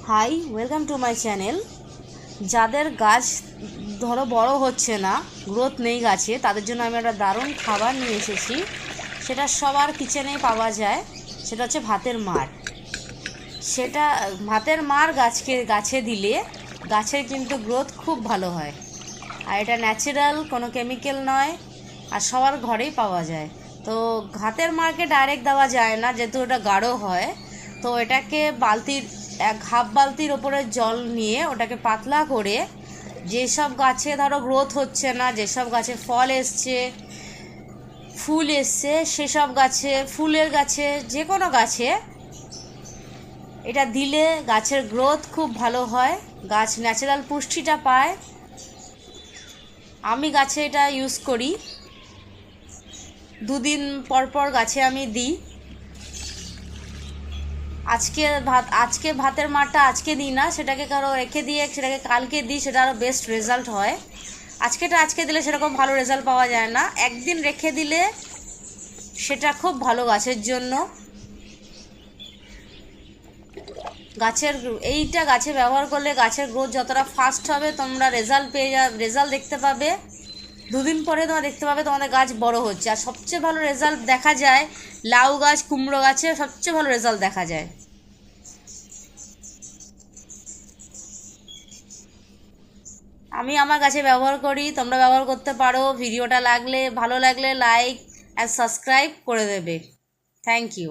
High, welcome to my channel. যাদের গাছ ধরো বড় হচ্ছে না, গ্রোথ নেই গাছে, তাদের জন্য আমি একটা দারুণ খাবার নিয়ে এসেছি। সেটা সবার কিচেনে পাওয়া যায়। সেটা হচ্ছে ভাতের মাড়। সেটা ভাতের মাড় গাছে দিলে গাছের কিন্তু গ্রোথ খুব ভালো হয়। আর এটা ন্যাচারাল, কোনো কেমিক্যাল নয়, আর সবার ঘরেই পাওয়া যায়। তো ভাতের মাড়কে ডাইরেক্ট দেওয়া যায় না, যেহেতু ওটা গাঢ় হয়। তো এটাকে হাফ বালতির ওপরে জল নিয়ে ওটাকে পাতলা করে, যেসব গাছে ধরো গ্রোথ হচ্ছে না, যেসব গাছে ফল এসছে, ফুল এসছে, সেসব গাছে, ফুলের গাছে, যে কোনো গাছে এটা দিলে গাছের গ্রোথ খুব ভালো হয়, গাছ ন্যাচারাল পুষ্টিটা পায়। আমি গাছে এটা ইউজ করি, দুদিন পর পর গাছে আমি দিই। আজকে ভাতের মাড়টা আজকে দিই না, সেটাকে কারো রেখে দিয়ে সেটাকে কালকে দিই, সেটা আরও বেস্ট রেজাল্ট হয়। আজকে দিলে সেরকম ভালো রেজাল্ট পাওয়া যায় না, একদিন রেখে দিলে সেটা খুব ভালো গাছের জন্য। এইটা গাছে ব্যবহার করলে গাছের গ্রোথ যতটা ফাস্ট হবে, তোমরা রেজাল্ট দেখতে পাবে। দুদিন পরে তোমরা দেখতে পাবে তোমাদের গাছ বড় হচ্ছে। আর সবচেয়ে ভালো রেজাল্ট দেখা যায় লাউ গাছ, কুমড়ো গাছে সবচেয়ে ভালো রেজাল্ট দেখা যায়। আমি আমার গাছে ব্যবহার করি, তোমরা ব্যবহার করতে পারো। ভিডিওটা ভালো লাগলে লাইক আর সাবস্ক্রাইব করে দেবে। Thank you.